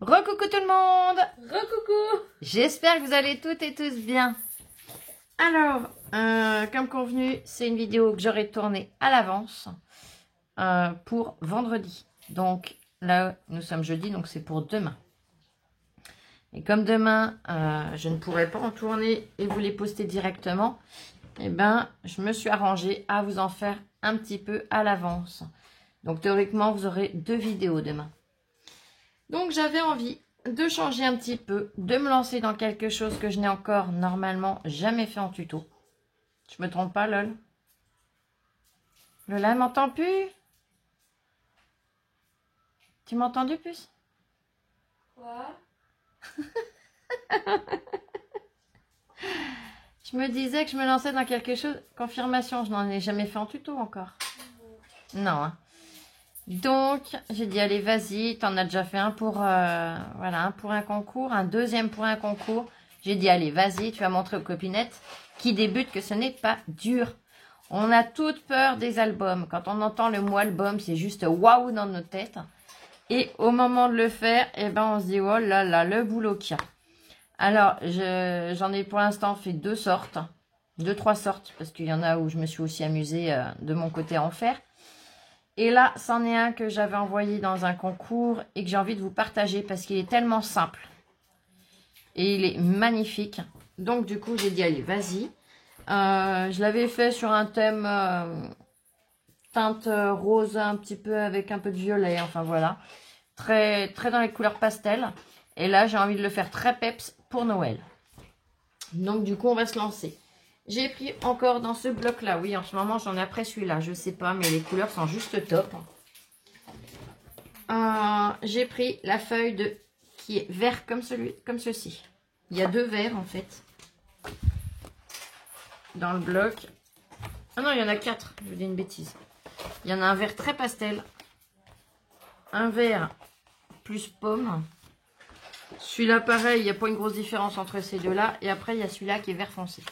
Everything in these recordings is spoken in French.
Recoucou tout le monde. Recoucou. J'espère que vous allez toutes et tous bien. Alors, comme convenu, c'est une vidéo que j'aurai tournée à l'avance pour vendredi. Donc là, nous sommes jeudi, donc c'est pour demain. Et comme demain, je ne pourrai pas en tourner et vous les poster directement, eh ben, je me suis arrangée à vous en faire un petit peu à l'avance. Donc théoriquement, vous aurez 2 vidéos demain. Donc j'avais envie de changer un petit peu, de me lancer dans quelque chose que je n'ai encore normalement jamais fait en tuto. Je me trompe pas, Lol? Lola, m'entend plus? Tu m'as entendu, puce? Quoi? Je me disais que je me lançais dans quelque chose. Confirmation, je n'en ai jamais fait en tuto encore. Non, hein. Donc, j'ai dit, allez, vas-y, t'en as déjà fait un pour, voilà, un pour un concours, un deuxième pour un concours. J'ai dit, allez, vas-y, tu vas montrer aux copinettes qui débutent que ce n'est pas dur. On a toute peur des albums. Quand on entend le mot album, c'est juste waouh dans nos têtes. Et au moment de le faire, eh ben, on se dit, oh là là, le boulot qu'il y a. Alors, j'en ai pour l'instant fait 2 sortes, 2-3 sortes, parce qu'il y en a où je me suis aussi amusée de mon côté à en faire. Et là, c'en est un que j'avais envoyé dans un concours et que j'ai envie de vous partager parce qu'il est tellement simple. Et il est magnifique. Donc du coup, j'ai dit, allez, vas-y. Je l'avais fait sur un thème teinte rose, un petit peu avec un peu de violet. Enfin voilà. Très, très dans les couleurs pastel. Et là, j'ai envie de le faire très peps pour Noël. Donc du coup, on va se lancer. J'ai pris encore dans ce bloc-là. Oui, en ce moment, j'en ai après celui-là. Je sais pas, mais les couleurs sont juste top. J'ai pris la feuille qui est vert comme ceci. Il y a 2 verts, en fait. Dans le bloc. Ah non, il y en a 4. Je vous dis une bêtise. Il y en a un vert très pastel. Un vert plus pomme. Celui-là, pareil, il n'y a pas une grosse différence entre ces deux-là. Et après, il y a celui-là qui est vert foncé.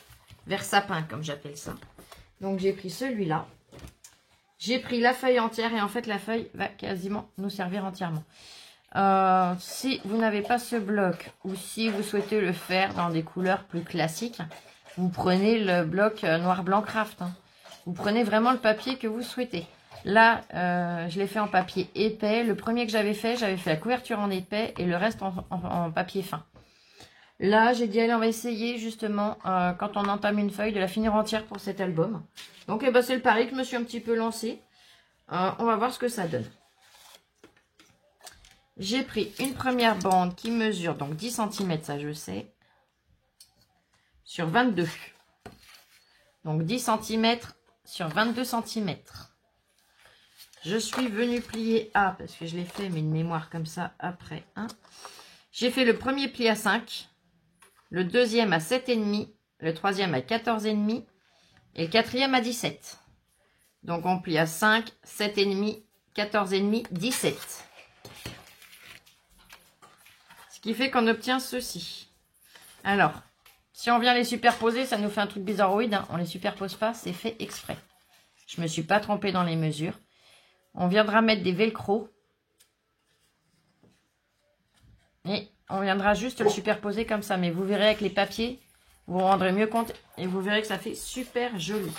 Vert sapin, comme j'appelle ça. Donc, j'ai pris celui-là. J'ai pris la feuille entière. Et en fait, la feuille va quasiment nous servir entièrement. Si vous n'avez pas ce bloc, ou si vous souhaitez le faire dans des couleurs plus classiques, vous prenez le bloc noir blanc craft. Hein. Vous prenez vraiment le papier que vous souhaitez. Là, je l'ai fait en papier épais. Le premier que j'avais fait la couverture en épais et le reste en papier fin. Là, j'ai dit, allez, on va essayer justement, quand on entame une feuille, de la finir entière pour cet album. Donc, eh ben, c'est le pari que je me suis un petit peu lancé. On va voir ce que ça donne. J'ai pris une première bande qui mesure donc 10 cm, ça je sais, sur 22. Donc 10 cm sur 22 cm. Je suis venue plier à, parce que je l'ai fait, mais une mémoire comme ça après. Hein. J'ai fait le premier pli à 5, le deuxième à 7,5, le troisième à 14,5 et le quatrième à 17. Donc on plie à 5, 7,5, 14,5, 17. Ce qui fait qu'on obtient ceci. Alors, si on vient les superposer, ça nous fait un truc bizarroïde. Hein. On ne les superpose pas, c'est fait exprès. Je ne me suis pas trompée dans les mesures. On viendra mettre des velcro. Et on viendra juste le superposer comme ça. Mais vous verrez avec les papiers, vous vous rendrez mieux compte. Et vous verrez que ça fait super joli.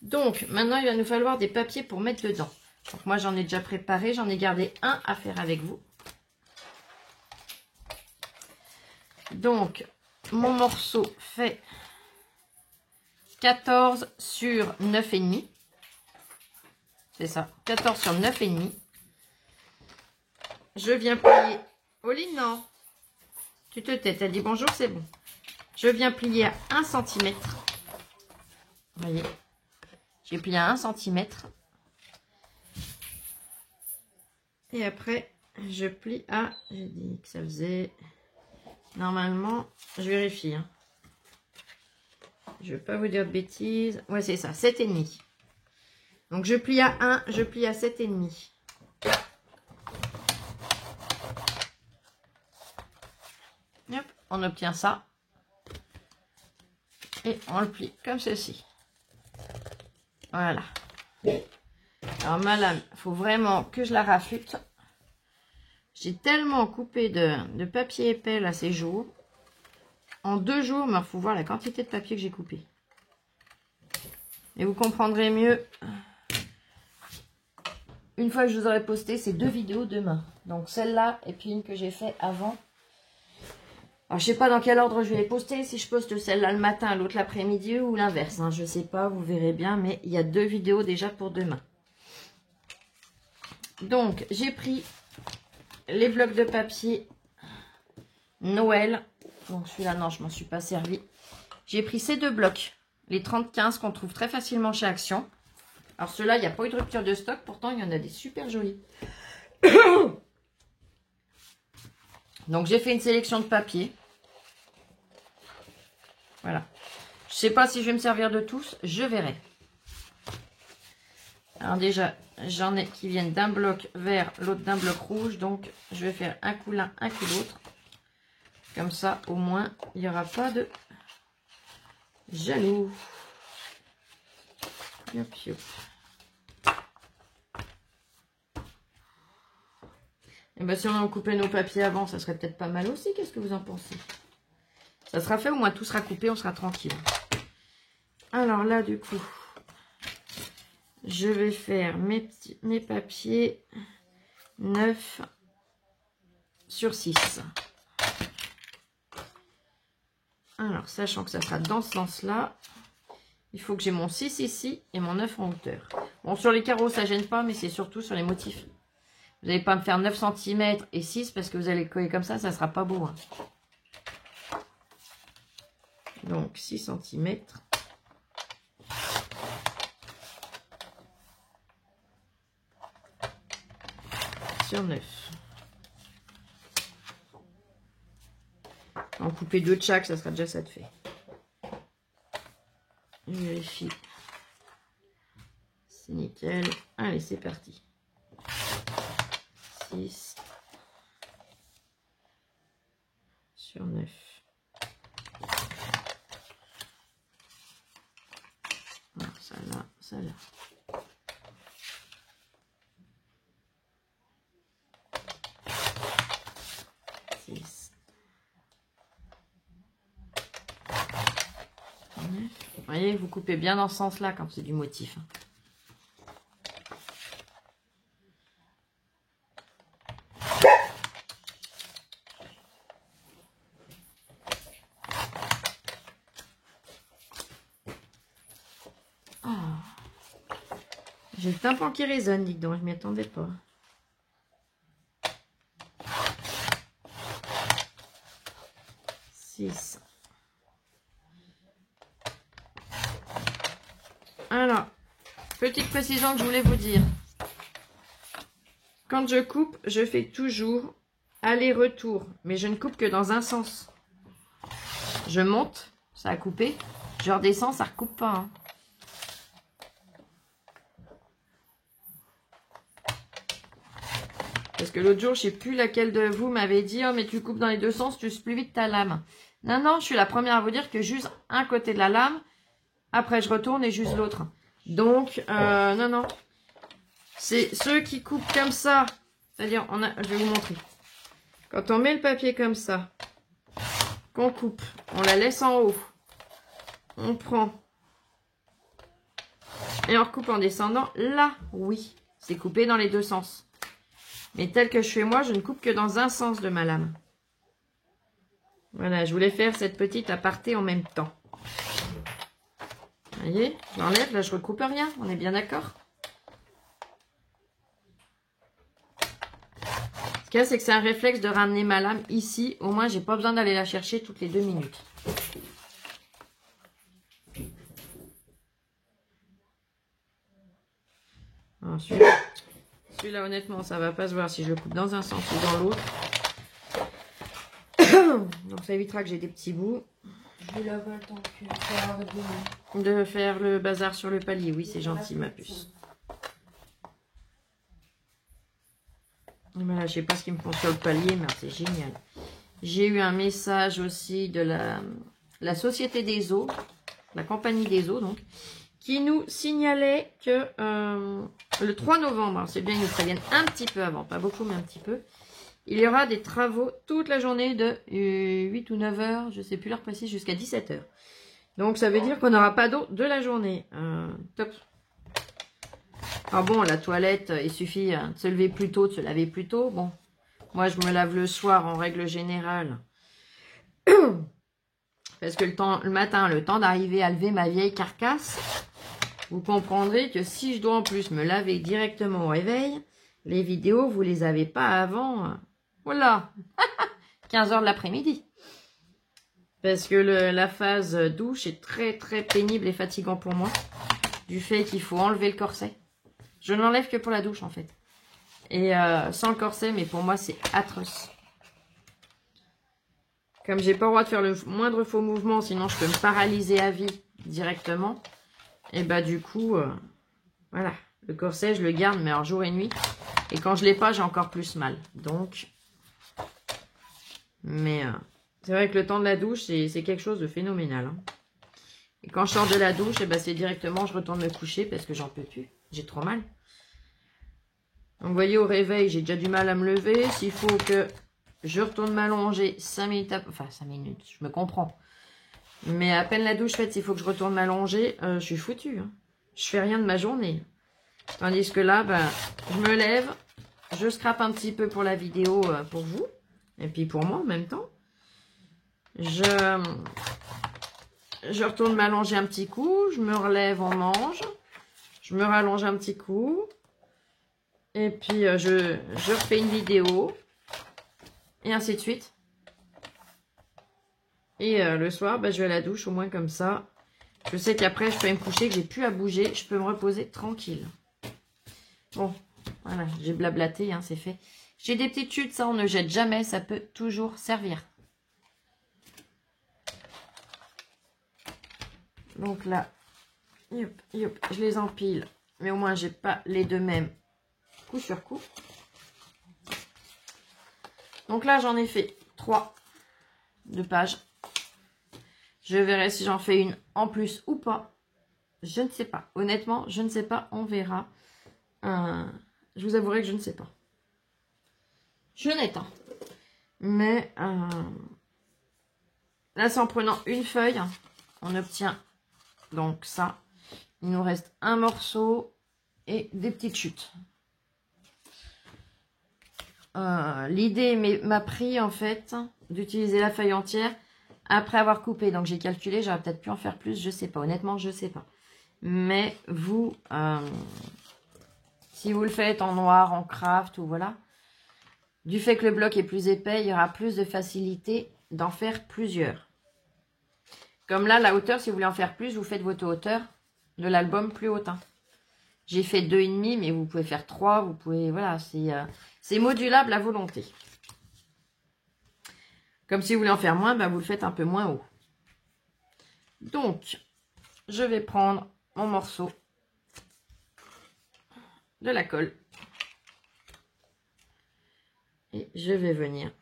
Donc, maintenant, il va nous falloir des papiers pour mettre dedans. Donc, moi, j'en ai déjà préparé. J'en ai gardé un à faire avec vous. Donc, mon morceau fait 14 sur 9,5. C'est ça, 14 sur 9,5. Je viens plier. Oline, non. Tu te tais, t'as dit bonjour, c'est bon. Je viens plier à 1 cm. Vous voyez, j'ai plié à 1 cm. Et après, je plie à... J'ai dit que ça faisait... Normalement, je vérifie. Hein. Je ne vais pas vous dire de bêtises. Ouais, c'est ça, 7,5. Donc, je plie à 1, je plie à 7,5. Hop, on obtient ça. Et on le plie comme ceci. Voilà. Alors, ma lame, il faut vraiment que je la raffute. J'ai tellement coupé de papier épais là ces jours. En 2 jours, il me faut voir la quantité de papier que j'ai coupé. Et vous comprendrez mieux une fois que je vous aurai posté ces 2 vidéos demain. Donc celle-là et puis une que j'ai fait avant. Alors je sais pas dans quel ordre je vais les poster. Si je poste celle-là le matin, l'autre l'après-midi ou l'inverse. Hein, je sais pas, vous verrez bien. Mais il y a 2 vidéos déjà pour demain. Donc j'ai pris les blocs de papier Noël. Donc celui-là, non, je m'en suis pas servi. J'ai pris ces 2 blocs. Les 30-15 qu'on trouve très facilement chez Action. Alors ceux-là, il n'y a pas eu de rupture de stock. Pourtant, il y en a des super jolis. Donc j'ai fait une sélection de papier. Voilà. Je sais pas si je vais me servir de tous. Je verrai. Alors déjà, j'en ai qui viennent d'un bloc vert, l'autre d'un bloc rouge. Donc je vais faire un coup l'un, un coup l'autre. Comme ça, au moins, il n'y aura pas de jaloux. Yop, yop. Et bien, si on en coupait nos papiers avant, ça serait peut-être pas mal aussi. Qu'est-ce que vous en pensez? Ça sera fait, au moins tout sera coupé, on sera tranquille. Alors là, du coup, je vais faire mes papiers 9 sur 6. Alors, sachant que ça sera dans ce sens-là, il faut que j'ai mon 6 ici et mon 9 en hauteur. Bon, sur les carreaux, ça gêne pas, mais c'est surtout sur les motifs. Vous n'allez pas me faire 9 cm et 6 parce que vous allez coller comme ça ne sera pas beau. Hein. Donc, 6 cm. Sur 9. En couper 2 de chaque, ça sera déjà ça de fait. Je vérifie. C'est nickel. Allez, c'est parti. 6 sur 9. Alors, ça là, ça là. Vous voyez, vous coupez bien dans ce sens-là quand c'est du motif. Oh. J'ai le tympan qui résonne, dites donc, je m'y attendais pas. Alors, petite précision que je voulais vous dire. Quand je coupe, je fais toujours aller-retour. Mais je ne coupe que dans un sens. Je monte, ça a coupé. Je redescends, ça ne recoupe pas. Hein. Parce que l'autre jour, je ne sais plus laquelle de vous m'avait dit « Oh, mais tu coupes dans les 2 sens, tu uses plus vite ta lame. » Non, non, je suis la première à vous dire que j'use un côté de la lame. Après, je retourne et j'use l'autre. Donc, non, non. C'est ceux qui coupent comme ça. C'est-à-dire, je vais vous montrer. Quand on met le papier comme ça, qu'on coupe, on la laisse en haut. On prend. Et on recoupe en descendant. Là, oui, c'est coupé dans les 2 sens. Mais tel que je fais moi, je ne coupe que dans un sens de ma lame. Voilà, je voulais faire cette petite aparté en même temps. Vous voyez, j'enlève, là je recoupe rien, on est bien d'accord? Ce qu'il y a, c'est que c'est un réflexe de ramener ma lame ici. Au moins, j'ai pas besoin d'aller la chercher toutes les 2 minutes. Ensuite, celui-là, honnêtement, ça va pas se voir si je le coupe dans un sens ou dans l'autre. Donc, ça évitera que j'ai des petits bouts. Je vais laver le temps de faire le bazar sur le palier. Oui, c'est gentil, ma puce. Voilà, je sais pas ce qu'ils me font sur le palier, mais c'est génial. J'ai eu un message aussi de la Société des Eaux, la Compagnie des Eaux, donc, qui nous signalait que le 3 novembre, c'est bien, ils nous préviennent un petit peu avant, pas beaucoup, mais un petit peu, Il y aura des travaux toute la journée de 8 ou 9 heures, je ne sais plus l'heure précise, jusqu'à 17 heures. Donc ça veut dire qu'on n'aura pas d'eau de la journée. Top. Alors bon, la toilette, il suffit de se lever plus tôt, de se laver plus tôt. Bon, moi je me lave le soir en règle générale. Parce que le matin, le temps d'arriver à lever ma vieille carcasse, vous comprendrez que si je dois en plus me laver directement au réveil, les vidéos, vous les avez pas avant, voilà, 15 heures de l'après-midi. Parce que la phase douche est très très pénible et fatigant pour moi, du fait qu'il faut enlever le corset. Je ne l'enlève que pour la douche en fait. Et sans le corset, mais pour moi c'est atroce. Comme j'ai pas le droit de faire le moindre faux mouvement, sinon je peux me paralyser à vie directement. Et bah du coup, voilà, le corset je le garde, mais alors jour et nuit. Et quand je l'ai pas, j'ai encore plus mal. Donc, mais c'est vrai que le temps de la douche, c'est quelque chose de phénoménal. Hein. Et quand je sors de la douche, et bah, c'est directement, je retourne me coucher parce que j'en peux plus. J'ai trop mal. Donc vous voyez, au réveil, j'ai déjà du mal à me lever. S'il faut que je retourne m'allonger 5 minutes, enfin 5 minutes, je me comprends. Mais à peine la douche faite, s'il faut que je retourne m'allonger, je suis foutue. Hein. Je fais rien de ma journée. Tandis que là, ben, je me lève, je scrape un petit peu pour la vidéo pour vous, et puis pour moi en même temps. Je retourne m'allonger un petit coup, je me relève, on mange, je me rallonge un petit coup, et puis je refais une vidéo, et ainsi de suite. Et le soir, ben, je vais à la douche, au moins comme ça. Je sais qu'après, je peux me coucher, que j'ai plus à bouger, je peux me reposer tranquille. Bon, voilà, j'ai blablaté, hein, c'est fait. J'ai des petites chutes, ça on ne jette jamais, ça peut toujours servir. Donc là, yop, yop, je les empile, mais au moins j'ai pas les deux mêmes coup sur coup. Donc là, j'en ai fait 3 de pages. Je verrai si j'en fais une en plus ou pas. Je ne sais pas. Honnêtement, je ne sais pas, on verra. Je vous avouerai que je ne sais pas. Je n'étends. Mais là, c'est en prenant une feuille, on obtient donc ça. Il nous reste un morceau et des petites chutes. L'idée m'a pris en fait d'utiliser la feuille entière après avoir coupé. Donc j'ai calculé, j'aurais peut-être pu en faire plus, je sais pas. Honnêtement, je sais pas. Mais vous, si vous le faites en noir, en craft ou voilà, du fait que le bloc est plus épais, il y aura plus de facilité d'en faire plusieurs. Comme là, la hauteur, si vous voulez en faire plus, vous faites votre hauteur de l'album plus haute. Hein. J'ai fait 2,5, mais vous pouvez faire 3, vous pouvez, voilà, c'est modulable à volonté. Comme si vous voulez en faire moins, bah, vous le faites un peu moins haut. Donc, je vais prendre mon morceau de la colle. Et je vais venir,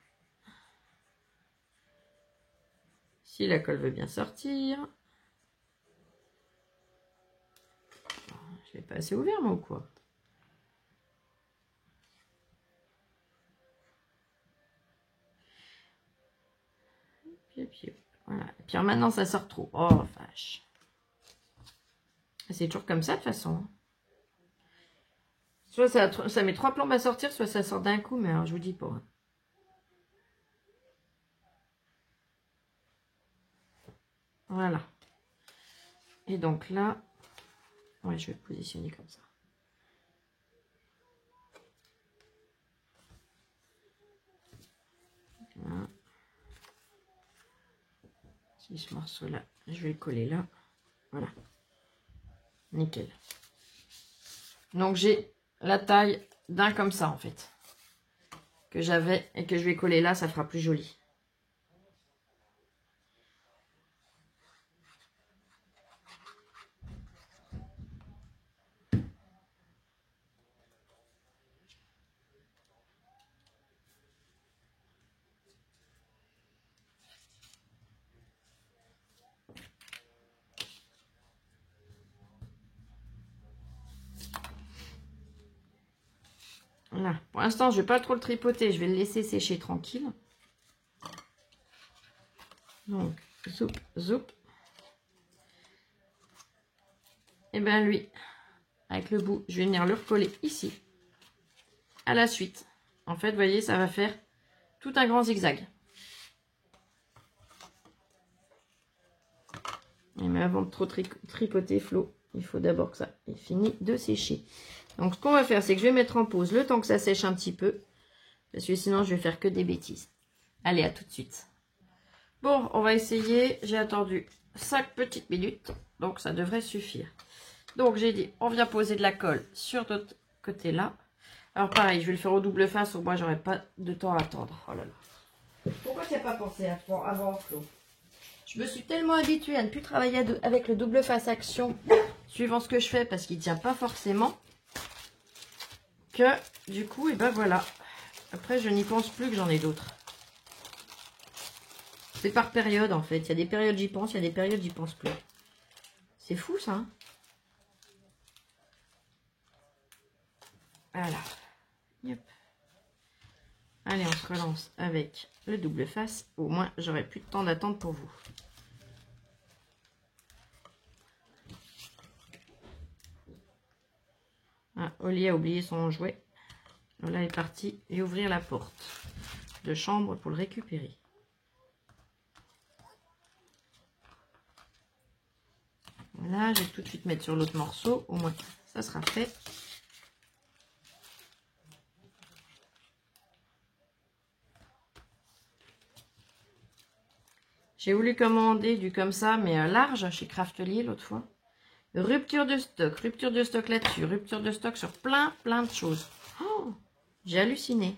si la colle veut bien sortir. Je vais pas assez ouvert, moi, ou quoi? Et puis, voilà. Et puis maintenant, ça sort trop. Oh, vache. C'est toujours comme ça, de toute façon. Soit ça met 3 plombes à sortir, soit ça sort d'un coup, mais alors, je vous dis pas. Voilà. Et donc là, ouais, je vais positionner comme ça. Voilà. Si ce morceau-là, je vais le coller là. Voilà. Nickel. Donc j'ai la taille d'un comme ça en fait. Que j'avais et que je vais coller là, ça fera plus joli. Voilà. Pour l'instant, je ne vais pas trop le tripoter. Je vais le laisser sécher tranquille. Donc, zoup, zoup. Et bien lui, avec le bout, je vais venir le recoller ici. À la suite. En fait, vous voyez, ça va faire tout un grand zigzag. Mais avant de trop tripoter, Flo, il faut d'abord que ça ait fini de sécher. Donc, ce qu'on va faire, c'est que je vais mettre en pause le temps que ça sèche un petit peu. Parce que sinon, je vais faire que des bêtises. Allez, à tout de suite. Bon, on va essayer. J'ai attendu 5 petites minutes. Donc, ça devrait suffire. Donc, j'ai dit, on vient poser de la colle sur notre côté là. Alors, pareil, je vais le faire au double face. Au moins, j'aurai pas de temps à attendre. Oh là là. Pourquoi tu n'as pas pensé avant, Flo? Je me suis tellement habituée à ne plus travailler avec le double face action suivant ce que je fais parce qu'il ne tient pas forcément que du coup, et ben voilà. Après, je n'y pense plus que j'en ai d'autres. C'est par période en fait. Il y a des périodes j'y pense, il y a des périodes j'y pense plus. C'est fou ça. Hein, voilà. Yep. Allez, on se relance avec le double face. Au moins, j'aurai plus de temps d'attente pour vous. Ah, Oli a oublié son jouet. Lola est partie et ouvrir la porte de chambre pour le récupérer. Voilà, je vais tout de suite mettre sur l'autre morceau. Au moins, ça sera fait. J'ai voulu commander du comme ça, mais large chez Craftelier l'autre fois. Rupture de stock là-dessus, rupture de stock sur plein de choses. Oh, j'ai halluciné.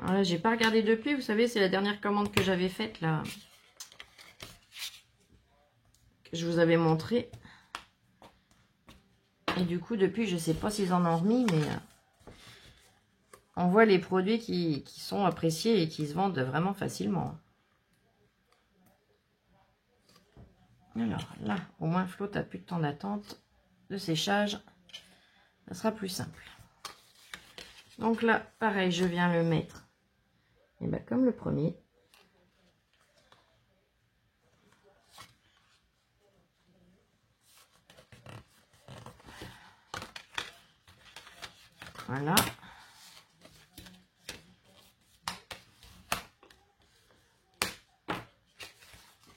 Alors là, j'ai pas regardé depuis, vous savez, c'est la dernière commande que j'avais faite là. Que je vous avais montré. Et du coup, depuis, je sais pas s'ils en ont remis, mais on voit les produits qui sont appréciés et qui se vendent vraiment facilement. Alors là, au moins, Flo, t'as plus de temps d'attente, de séchage. Ça sera plus simple. Donc là, pareil, je viens le mettre. Et bien, comme le premier. Voilà.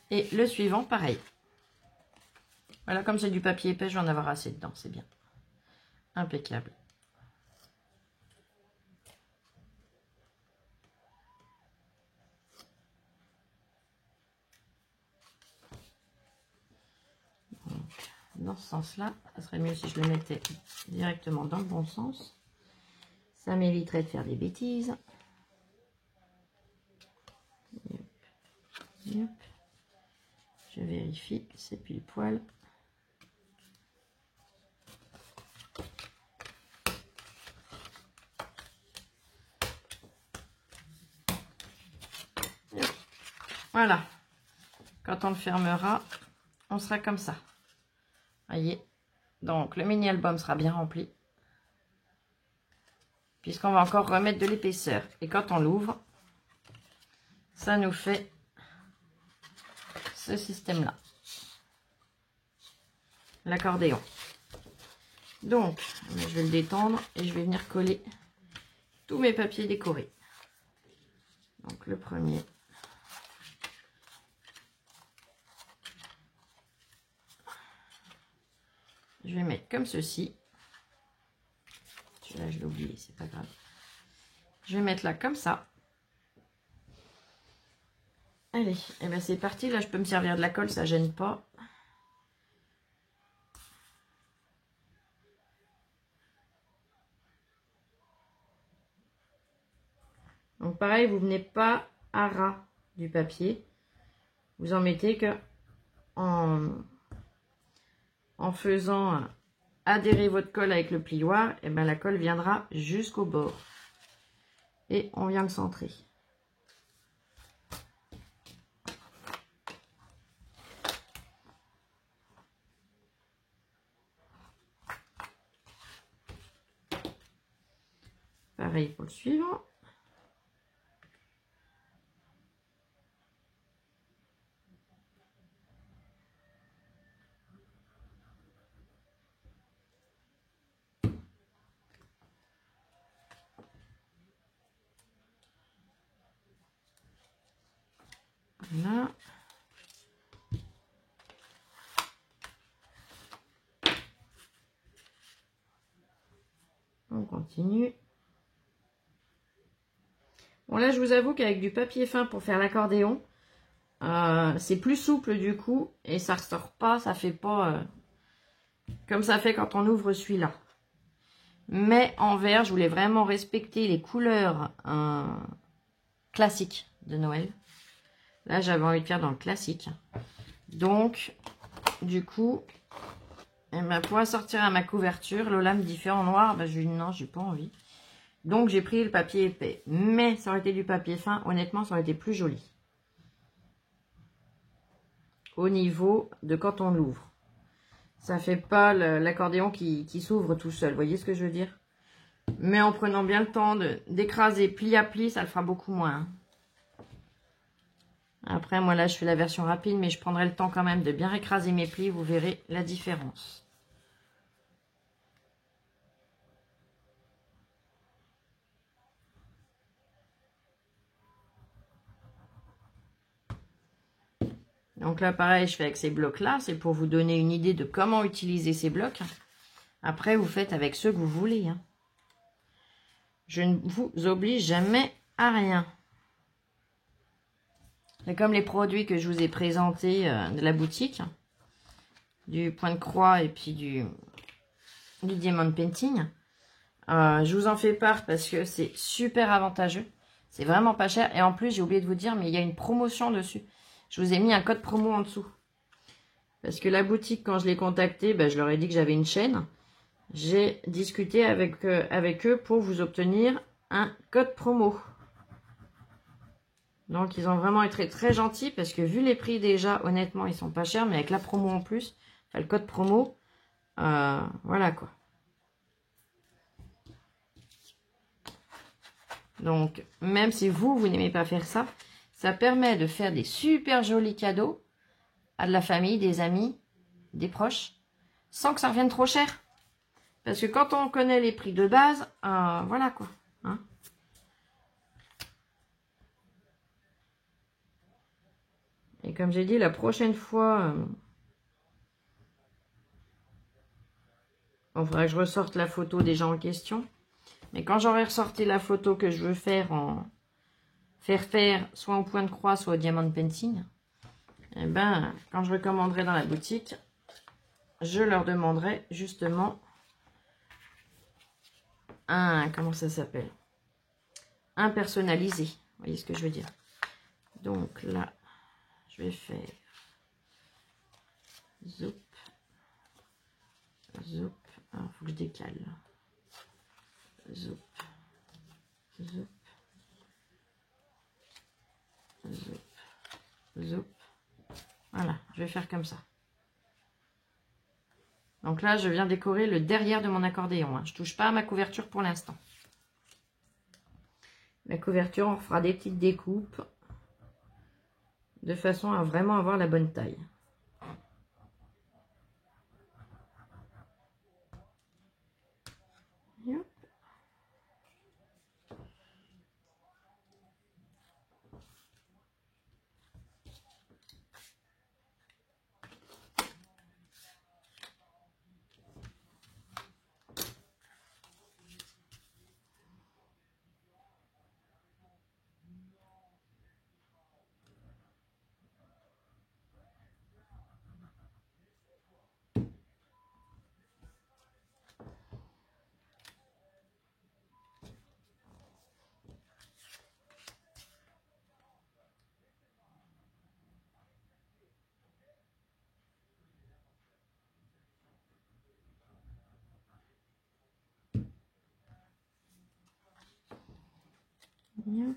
Et le suivant, pareil. Voilà, comme c'est du papier épais, je vais en avoir assez dedans, c'est bien. Impeccable. Donc, dans ce sens-là, ça serait mieux si je le mettais directement dans le bon sens. Ça m'éviterait de faire des bêtises. Yep. Yep. Je vérifie, c'est pile poil. Yep. Voilà. Quand on le fermera, on sera comme ça. Voyez. Donc le mini album sera bien rempli. Puisqu'on va encore remettre de l'épaisseur. Et quand on l'ouvre, ça nous fait ce système-là. L'accordéon. Donc, je vais le détendre et je vais venir coller tous mes papiers décorés. Donc le premier. Je vais mettre comme ceci. Celui-là, je l'ai oublié, c'est pas grave. Je vais mettre là comme ça. Allez, et bien c'est parti. Là, je peux me servir de la colle, ça gêne pas. Donc pareil, vous venez pas à ras du papier. Vous en mettez que en faisant adhérez votre colle avec le plioir, et ben la colle viendra jusqu'au bord. Et on vient le centrer. Pareil pour le suivant. Voilà. On continue. Bon là, je vous avoue qu'avec du papier fin pour faire l'accordéon, c'est plus souple du coup et ça ressort pas, ça fait pas comme ça fait quand on ouvre celui-là. Mais en vert, je voulais vraiment respecter les couleurs classiques de Noël. Là, j'avais envie de faire dans le classique. Donc, du coup, pour assortir à ma couverture, Lola me dit fait en noir. Ben, je lui dis non, j'ai pas envie. Donc, j'ai pris le papier épais. Mais ça aurait été du papier fin. Honnêtement, ça aurait été plus joli. Au niveau de quand on l'ouvre. Ça fait pas l'accordéon qui s'ouvre tout seul. Vous voyez ce que je veux dire? Mais en prenant bien le temps d'écraser pli à pli, ça le fera beaucoup moins. Après, moi là, je fais la version rapide, mais je prendrai le temps quand même de bien écraser mes plis. Vous verrez la différence. Donc là, pareil, je fais avec ces blocs-là. C'est pour vous donner une idée de comment utiliser ces blocs. Après, vous faites avec ceux que vous voulez. Hein. Je ne vous oblige jamais à rien. C'est comme les produits que je vous ai présentés de la boutique. Du point de croix et puis du diamond painting. Je vous en fais part parce que c'est super avantageux. C'est vraiment pas cher. Et en plus, j'ai oublié de vous dire, mais il y a une promotion dessus. Je vous ai mis un code promo en dessous. Parce que la boutique, quand je l'ai contactée, je leur ai dit que j'avais une chaîne. J'ai discuté avec eux pour vous obtenir un code promo. Donc, ils ont vraiment été très gentils parce que vu les prix déjà, honnêtement, ils sont pas chers. Mais avec la promo en plus, enfin, le code promo, voilà quoi. Donc, même si vous n'aimez pas faire ça, ça permet de faire des super jolis cadeaux à de la famille, des amis, des proches, sans que ça revienne trop cher. Parce que quand on connaît les prix de base, voilà quoi. Hein. Et comme j'ai dit, la prochaine fois, il faudra que je ressorte la photo des gens en question. Mais quand j'aurai ressorti la photo que je veux faire faire soit au point de croix, soit au diamond painting, et quand je recommanderai dans la boutique, je leur demanderai justement comment ça s'appelle? Un personnalisé. Vous voyez ce que je veux dire? Donc là, je vais faire zoup, zoup. Alors, il faut que je décale. Zoup, zoup, zoup, zoup. Voilà, je vais faire comme ça. Donc là, je viens décorer le derrière de mon accordéon. Hein. Je ne touche pas à ma couverture pour l'instant. La couverture, on fera des petites découpes de façon à vraiment avoir la bonne taille. Yep. Hop.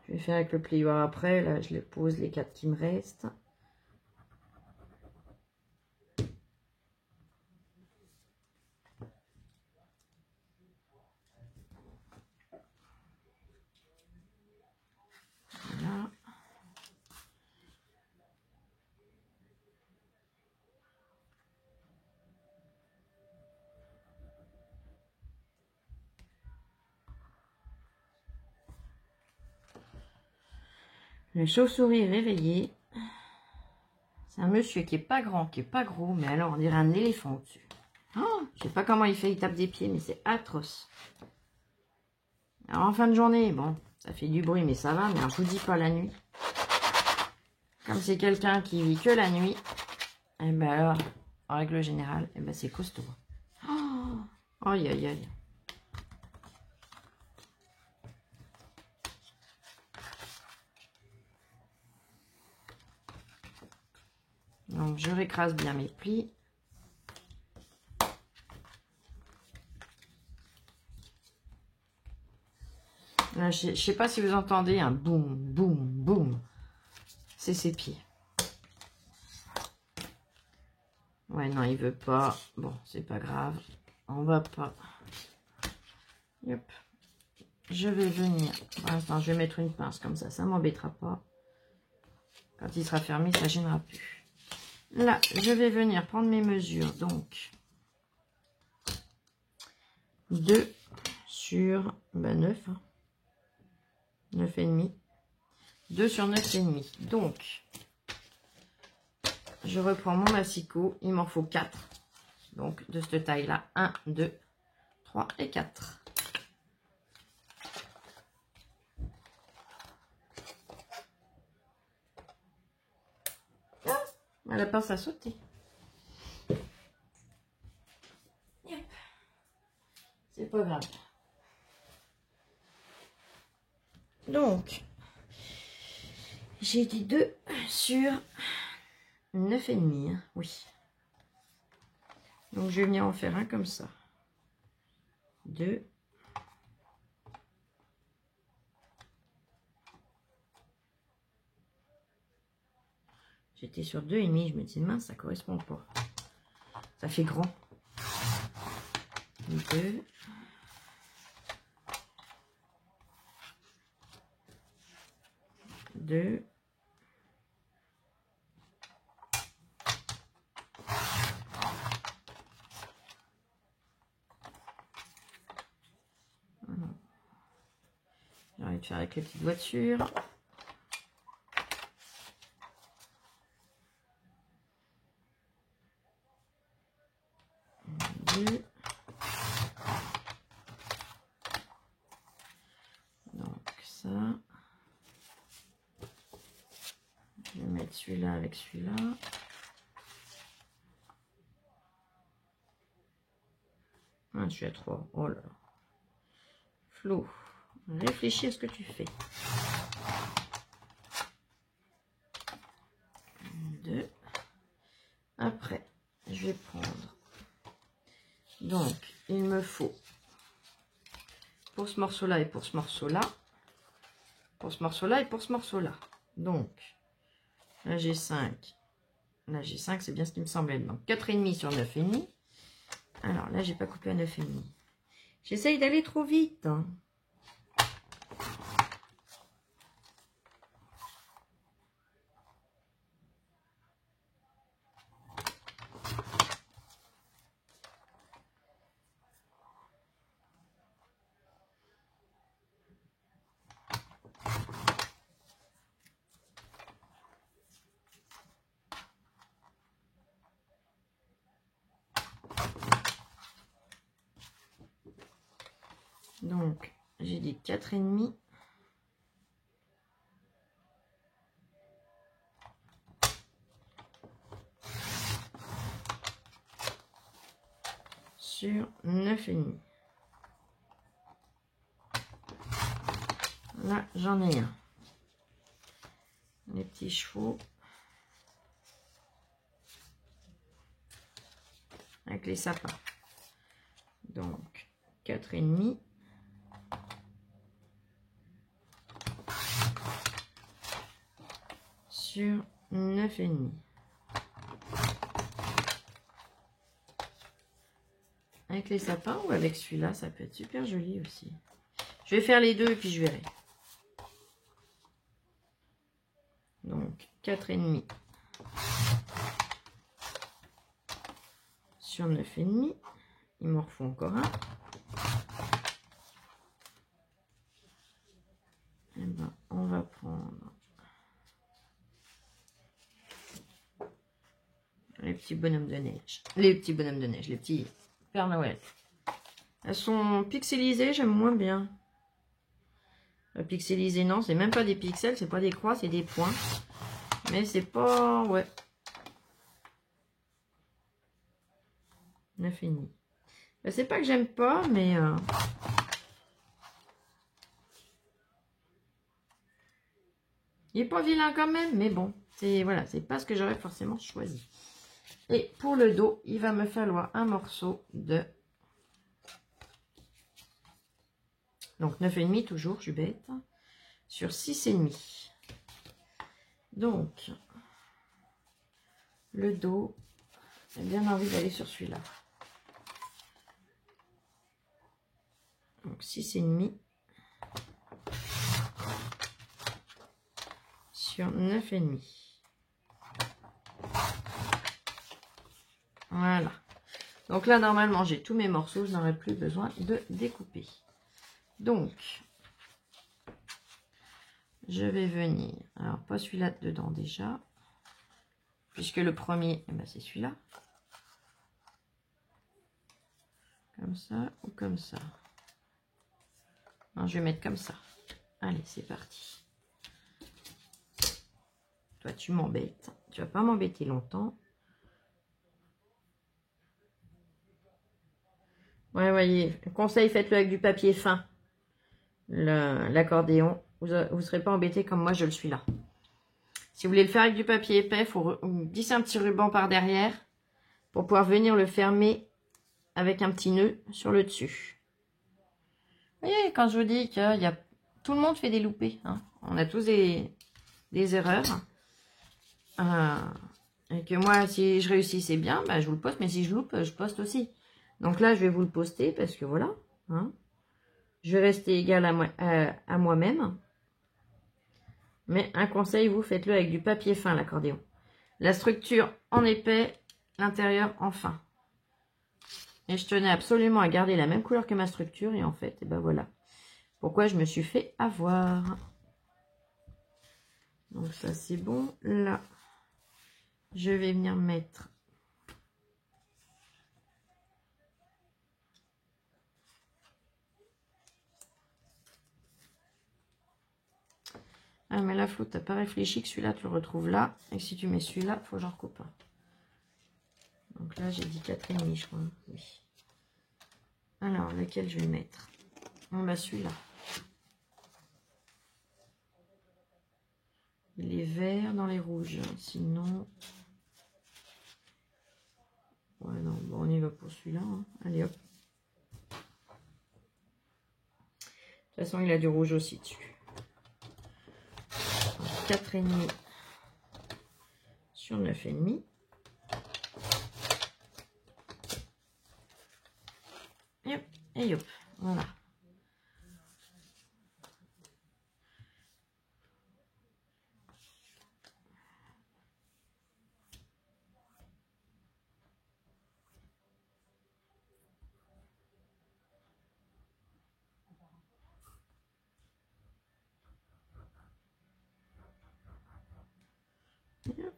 Je vais faire avec le plioir après. Là, je les pose les 4 qui me restent. Voilà. Le chauve-souris réveillé. C'est un monsieur qui est pas grand, qui est pas gros, mais alors on dirait un éléphant au-dessus. Oh, je sais pas comment il fait, il tape des pieds, mais c'est atroce. Alors en fin de journée, bon, ça fait du bruit, mais ça va, mais je vous dis pas la nuit. Comme c'est quelqu'un qui vit que la nuit, et ben alors, en règle générale, et ben c'est costaud. Oh, aïe aïe aïe. Donc je récrase bien mes plis. Là, je sais pas si vous entendez un boum, boum, boum. C'est ses pieds. Ouais, non, il veut pas. Bon, c'est pas grave. On va pas. Yep. Je vais venir. Pour l'instant, je vais mettre une pince comme ça m'embêtera pas. Quand il sera fermé, ça gênera plus. Là, je vais venir prendre mes mesures. Donc, 2 sur 9. 9,5. 2 sur 9,5. Donc, je reprends mon massicot. Il m'en faut 4. Donc, de cette taille-là. 1, 2, 3 et 4. Ah, la pince a sauté. Yep. C'est pas grave. Donc, j'ai dit 2 sur 9,5. Hein, oui. Donc, je vais venir en faire un comme ça. 2. J'étais sur 2,5. Je me dis, mince, ça correspond pas. Ça fait grand. 2. 2. Voilà. J'ai envie de faire avec les petites voitures. Donc ça, je vais mettre celui-là avec celui-là. Ah, je suis à 3. Oh là là. Flo, réfléchis à ce que tu fais. 2. Après, je vais prendre. Donc, il me faut pour ce morceau-là et pour ce morceau-là. Pour ce morceau-là et pour ce morceau-là. Donc, là j'ai 5. Là j'ai 5, c'est bien ce qui me semblait. Donc, 4,5 sur 9,5. Alors là, j'ai pas coupé à 9,5. J'essaye d'aller trop vite. Hein. Donc, j'ai dit 4,5. sur 9,5. Là, j'en ai un. Les petits chevaux. Avec les sapins. Donc, 4,5. Sur 9,5. Avec les sapins ou avec celui-là, ça peut être super joli aussi. Je vais faire les deux et puis je verrai. Donc 4,5 sur 9,5. Il m'en faut encore un. Et ben, on va prendre les petits bonhommes de neige. Les petits bonhommes de neige, les petits Père Noël. Elles sont pixelisées, j'aime moins bien. Pixelisées, non, c'est même pas des pixels, c'est pas des croix, c'est des points. Mais c'est pas... ouais. 9,5. Ben, c'est pas que j'aime pas, mais... il est pas vilain quand même, mais bon. C'est voilà, c'est pas ce que j'aurais forcément choisi. Et pour le dos, il va me falloir un morceau de... Donc 9,5 toujours, je suis bête. Sur 6,5. Donc, le dos, j'ai bien envie d'aller sur celui-là. Donc 6,5 sur 9,5. Voilà. Donc là, normalement, j'ai tous mes morceaux. Je n'aurai plus besoin de découper. Donc, je vais venir. Alors, pas celui-là dedans déjà. Puisque le premier, eh ben, c'est celui-là. Comme ça ou comme ça. Non, je vais mettre comme ça. Allez, c'est parti. Toi, tu m'embêtes. Tu vas pas m'embêter longtemps. Ouais, voyez. Conseil, faites-le avec du papier fin. L'accordéon. Vous ne serez pas embêté comme moi, je le suis là. Si vous voulez le faire avec du papier épais, il faut glisser un petit ruban par derrière pour pouvoir venir le fermer avec un petit nœud sur le dessus. Vous voyez, quand je vous dis qu'il y a... Tout le monde fait des loupés. Hein. On a tous des erreurs. Et que moi, si je réussis, c'est bien, bah, je vous le poste. Mais si je loupe, je poste aussi. Donc là, je vais vous le poster parce que voilà. Hein, je vais rester égal à moi-même. Mais un conseil, vous faites-le avec du papier fin, l'accordéon. La structure en épais, l'intérieur en fin. Et je tenais absolument à garder la même couleur que ma structure. Et en fait, et ben voilà. Pourquoi je me suis fait avoir. Donc ça, c'est bon. Là, je vais venir mettre... Ah, mais la flotte, t'as pas réfléchi que celui-là, tu le retrouves là. Et que si tu mets celui-là, il faut que j'en recoupe un. Donc là, j'ai dit 4,5, je crois. Oui. Alors, lequel je vais mettre? On va celui-là. Il est vert dans les rouges. Sinon... ouais, non, bon, on y va pour celui-là. Hein. Allez, hop. De toute façon, il a du rouge aussi dessus. 4,5 sur 9,5. Et hop, et hop, voilà. Et hop.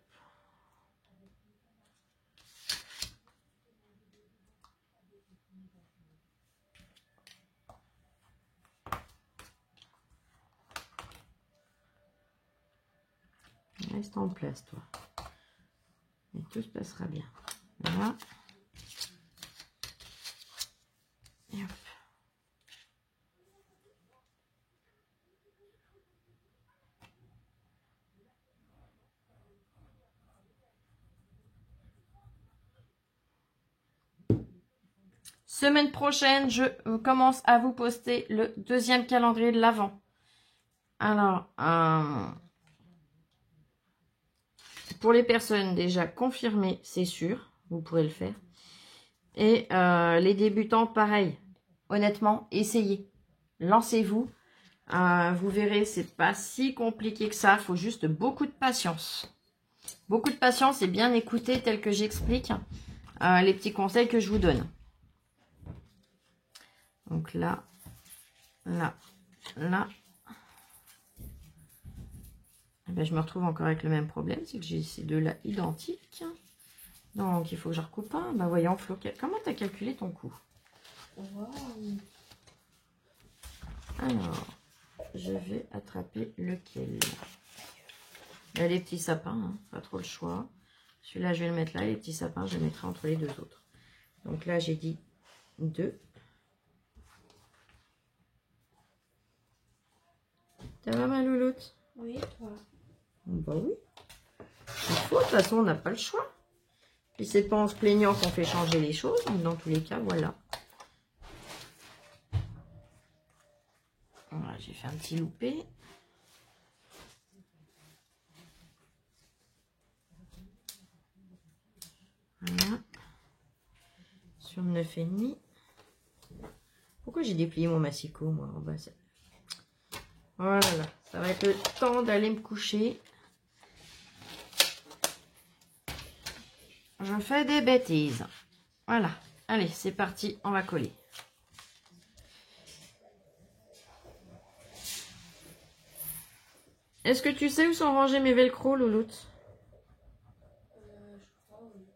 Reste en place, toi. Et tout se passera bien. Voilà. Semaine prochaine, je commence à vous poster le deuxième calendrier de l'Avent. Alors, pour les personnes déjà confirmées, c'est sûr, vous pourrez le faire. Et les débutants, pareil. Honnêtement, essayez. Lancez-vous. Vous verrez, c'est pas si compliqué que ça. Il faut juste beaucoup de patience. Beaucoup de patience et bien écouter tel que j'explique les petits conseils que je vous donne. Donc là, là, là. Et ben, je me retrouve encore avec le même problème. C'est que j'ai ces deux-là identiques. Donc, il faut que je recoupe un. Ben, voyons, Flo, comment tu as calculé ton coût? Wow. Alors, je vais attraper lequel? Là, les petits sapins, hein, pas trop le choix. Celui-là, je vais le mettre là. Les petits sapins, je les mettrai entre les deux autres. Donc là, j'ai dit 2. Ça va, ma louloute? Oui, toi. Bah oui. Il faut, de toute façon, on n'a pas le choix. Puis c'est pas en se plaignant qu'on fait changer les choses. Mais dans tous les cas, voilà. Voilà, j'ai fait un petit loupé. Voilà. Sur 9,5. Pourquoi j'ai déplié mon massicot, moi? Oh, bah, voilà, ça va être le temps d'aller me coucher. Je fais des bêtises. Voilà. Allez, c'est parti, on va coller. Est-ce que tu sais où sont rangés mes velcro, louloute? Je crois, oui.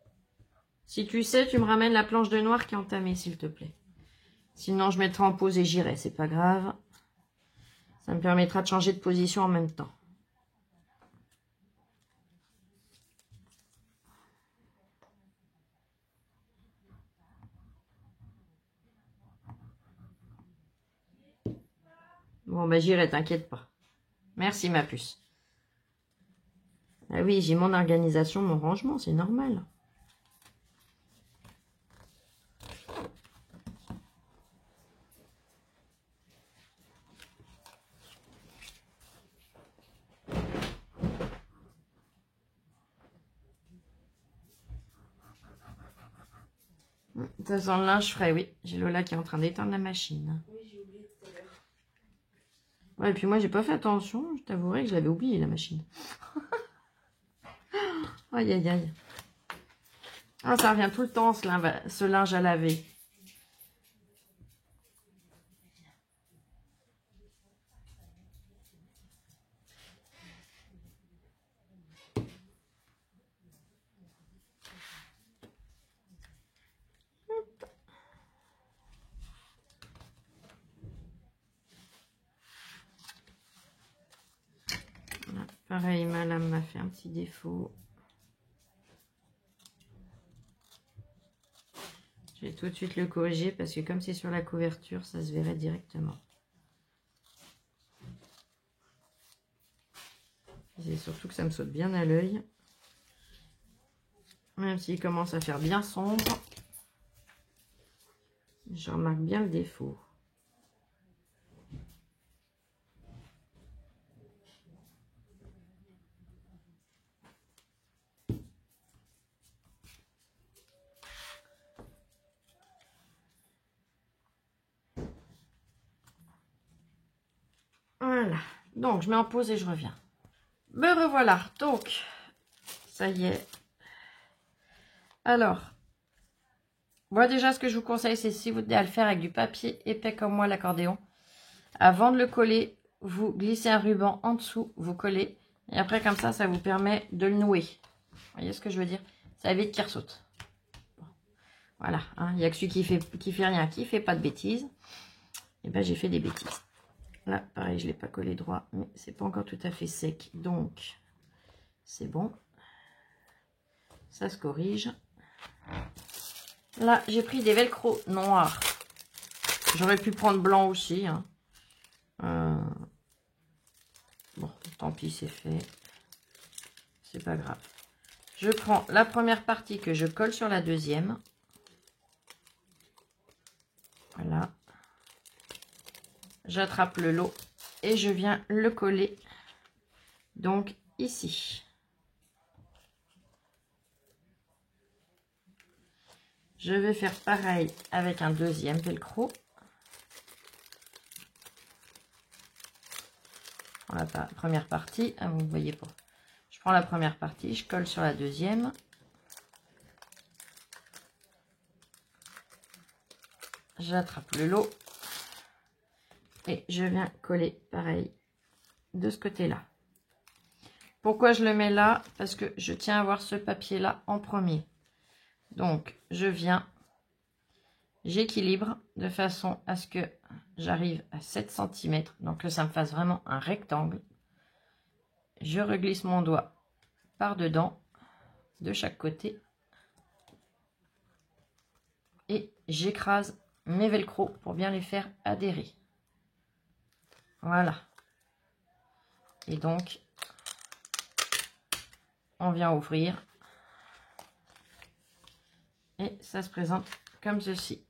Si tu sais, tu me ramènes la planche de noir qui est entamée, s'il te plaît. Sinon, je mettrai en pause et j'irai, c'est pas grave. Ça me permettra de changer de position en même temps. Bon, bah j'irai, t'inquiète pas. Merci, ma puce. Ah oui, j'ai mon organisation, mon rangement, c'est normal. De toute façon, le linge frais, oui. J'ai Lola qui est en train d'éteindre la machine. Oui, j'ai oublié tout à l'heure. Ouais, et puis moi, j'ai pas fait attention. Je t'avouerai que je l'avais oublié, la machine. Aïe, aïe, aïe. Ah, ça revient tout le temps, ce linge à laver. Voilà. Pareil, ma lame m'a fait un petit défaut. Je vais tout de suite le corriger parce que comme c'est sur la couverture, ça se verrait directement. C'est surtout que ça me saute bien à l'œil. Même s'il commence à faire bien sombre, je remarque bien le défaut. Voilà, donc je mets en pause et je reviens. Me revoilà, donc, ça y est. Alors, moi déjà ce que je vous conseille, c'est si vous tenez à le faire avec du papier épais comme moi, l'accordéon. Avant de le coller, vous glissez un ruban en dessous, vous collez. Et après comme ça vous permet de le nouer. Vous voyez ce que je veux dire? Ça évite qu'il ressaute. Bon. Voilà, hein, il n'y a que celui qui fait rien, qui fait pas de bêtises. Et ben j'ai fait des bêtises. Là, pareil, je ne l'ai pas collé droit, mais c'est pas encore tout à fait sec. Donc, c'est bon. Ça se corrige. Là, j'ai pris des velcro noirs. J'aurais pu prendre blanc aussi. Hein. Bon, tant pis, c'est fait. C'est pas grave. Je prends la première partie que je colle sur la deuxième. Voilà. J'attrape le lot et je viens le coller donc ici. Je vais faire pareil avec un deuxième velcro. La première partie, ah, vous ne voyez pas. Je prends la première partie, je colle sur la deuxième. J'attrape le lot et je viens coller pareil de ce côté-là. Pourquoi je le mets là? Parce que je tiens à avoir ce papier-là en premier. Donc, je viens, j'équilibre de façon à ce que j'arrive à 7 cm. Donc que ça me fasse vraiment un rectangle. Je reglisse mon doigt par dedans, de chaque côté. Et j'écrase mes velcro pour bien les faire adhérer. Voilà. Et donc, on vient ouvrir. Et ça se présente comme ceci.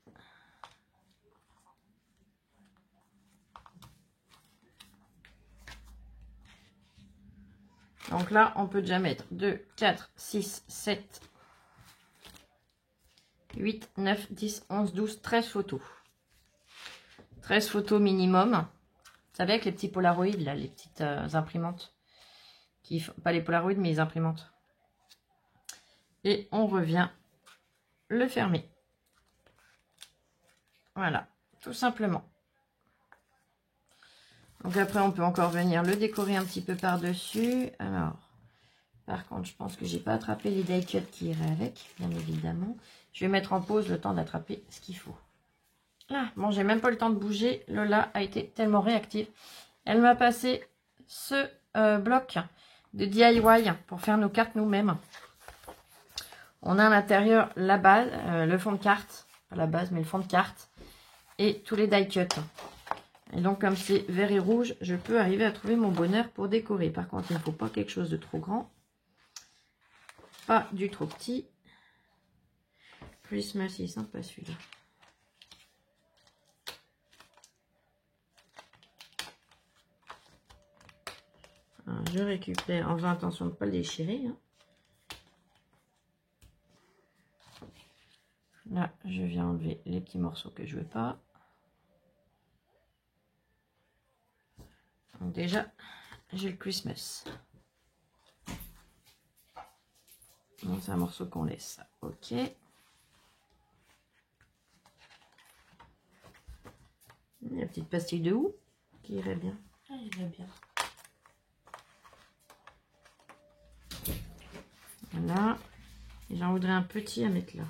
Donc là, on peut déjà mettre 2, 4, 6, 7, 8, 9, 10, 11, 12, 13 photos. 13 photos minimum. Vous savez, avec les petits Polaroid, là, les petites imprimantes. Pas les Polaroid, mais les imprimantes. Et on revient le fermer. Voilà, tout simplement. Donc après, on peut encore venir le décorer un petit peu par-dessus. Alors, par contre, je pense que j'ai pas attrapé les die cuts qui iraient avec, bien évidemment. Je vais mettre en pause le temps d'attraper ce qu'il faut. Là, bon, j'ai même pas le temps de bouger. Lola a été tellement réactive. Elle m'a passé ce bloc de DIY pour faire nos cartes nous-mêmes. On a à l'intérieur la base, le fond de carte, pas la base, mais le fond de carte, et tous les die cuts. Et donc, comme c'est vert et rouge, je peux arriver à trouver mon bonheur pour décorer. Par contre, il ne faut pas quelque chose de trop grand. Pas du trop petit. Christmas, il est sympa celui-là. Je récupère, en faisant attention de ne pas le déchirer. Hein. Là, je viens enlever les petits morceaux que je ne veux pas. Donc déjà, j'ai le Christmas. Donc c'est un morceau qu'on laisse. Ok. La petite pastille de houx qui irait bien. Ah, il va bien. Voilà. Et j'en voudrais un petit à mettre là.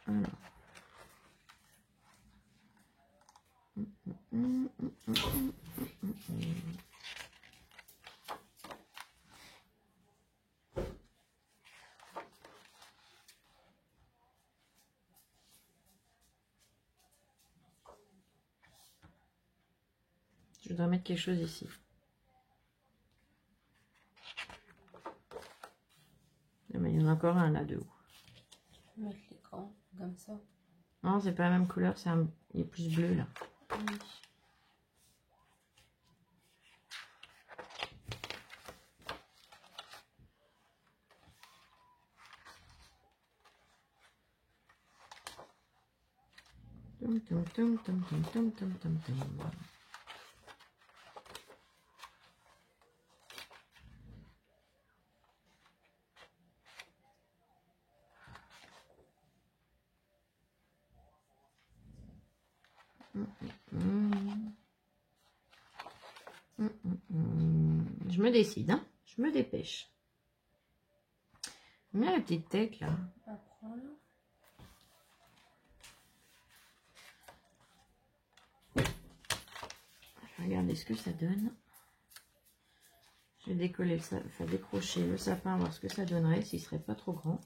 Voilà. Je voudrais mettre quelque chose ici. Mais il y en a encore un là de haut. Mettre l'écran comme ça. Non, c'est pas la même couleur, il est plus bleu là. Oui. Tum, tum, tum, tum, tum, tum, tum, tum. Je me décide, hein. Je me dépêche. Mets la petite tête là. Regardez ce que ça donne. Je vais décoller enfin décrocher le sapin, voir ce que ça donnerait s'il serait pas trop grand.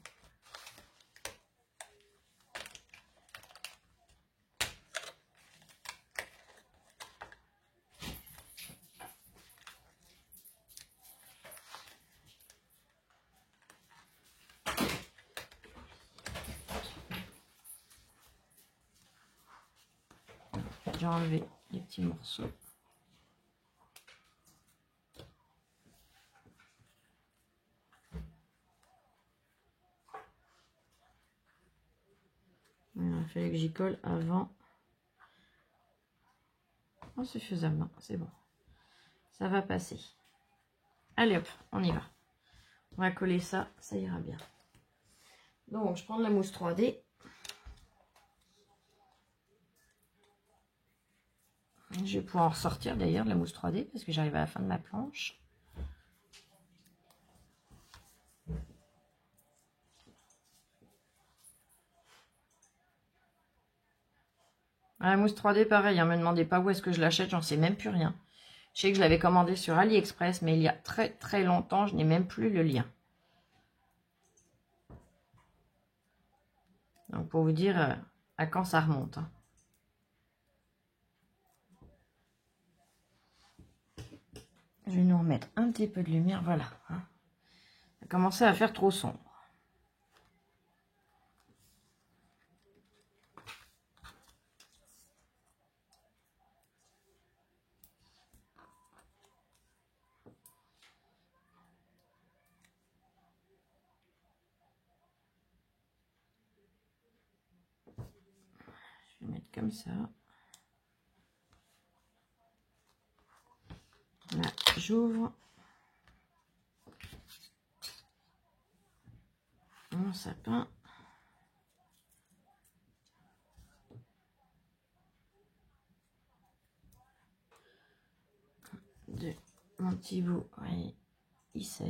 déjà enlevé les petits morceaux. Il fallait que j'y colle avant. Oh, c'est faisable, hein, c'est bon. Ça va passer. Allez hop, on y va. On va coller ça, ça ira bien. Donc, je prends de la mousse 3D. Je vais pouvoir en ressortir d'ailleurs de la mousse 3D parce que j'arrive à la fin de ma planche. La mousse 3D, pareil, hein, me demandez pas où est-ce que je l'achète, j'en sais même plus rien. Je sais que je l'avais commandé sur AliExpress, mais il y a très très longtemps, je n'ai même plus le lien. Donc pour vous dire à quand ça remonte. Hein. Je vais nous remettre un petit peu de lumière, voilà. Hein. Ça a commencé à faire trop sombre. Je vais mettre comme ça. Là, j'ouvre mon sapin. De mon petit bout, voyez, il sert.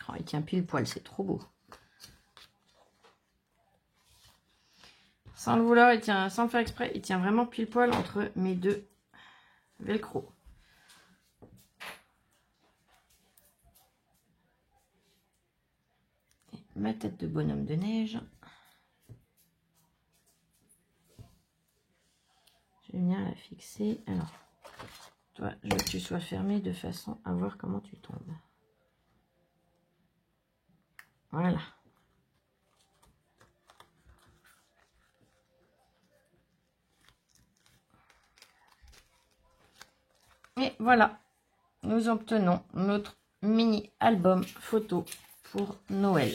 Oh, il tient pile poil, c'est trop beau. Sans le vouloir, il tient, sans le faire exprès, il tient vraiment pile poil entre mes deux velcro. Et ma tête de bonhomme de neige. Je vais venir la fixer. Alors, toi, je veux que tu sois fermé de façon à voir comment tu tombes. Voilà. Et voilà, nous obtenons notre mini album photo pour Noël.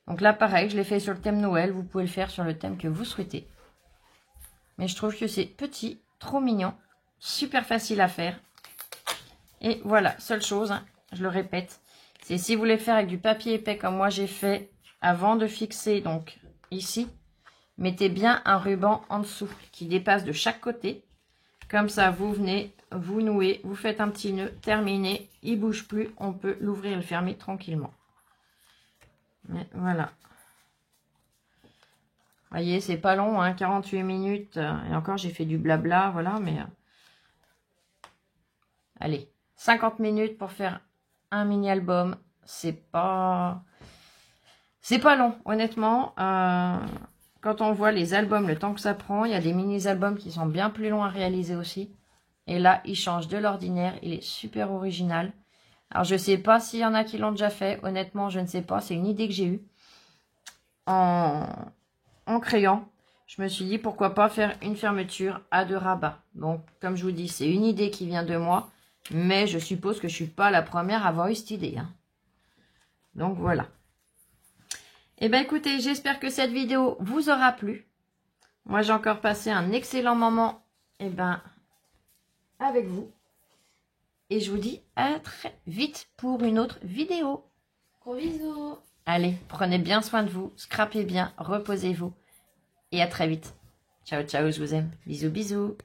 Donc là, pareil, je l'ai fait sur le thème Noël. Vous pouvez le faire sur le thème que vous souhaitez. Mais je trouve que c'est petit, trop mignon, super facile à faire. Et voilà, seule chose, hein, je le répète, c'est si vous voulez faire avec du papier épais comme moi j'ai fait, avant de fixer, donc ici, mettez bien un ruban en dessous qui dépasse de chaque côté. Comme ça, vous venez, vous nouez, vous faites un petit nœud, terminé, il ne bouge plus, on peut l'ouvrir et le fermer tranquillement. Mais voilà. Vous voyez, c'est pas long, hein, 48 minutes. Et encore, j'ai fait du blabla, voilà, mais... allez, 50 minutes pour faire un mini-album. C'est pas long, honnêtement. Quand on voit les albums, le temps que ça prend, il y a des mini-albums qui sont bien plus longs à réaliser aussi. Et là, il change de l'ordinaire. Il est super original. Alors, je sais pas s'il y en a qui l'ont déjà fait. Honnêtement, je ne sais pas. C'est une idée que j'ai eue. En créant, je me suis dit pourquoi pas faire une fermeture à 2 rabats. Donc, comme je vous dis, c'est une idée qui vient de moi. Mais je suppose que je ne suis pas la première à avoir eu cette idée. Hein. Donc, voilà. Eh bien, écoutez, j'espère que cette vidéo vous aura plu. Moi, j'ai encore passé un excellent moment avec vous. Et je vous dis à très vite pour une autre vidéo. Gros bisous. Allez, prenez bien soin de vous, scrapez bien, reposez-vous. Et à très vite. Ciao, ciao, je vous aime. Bisous, bisous.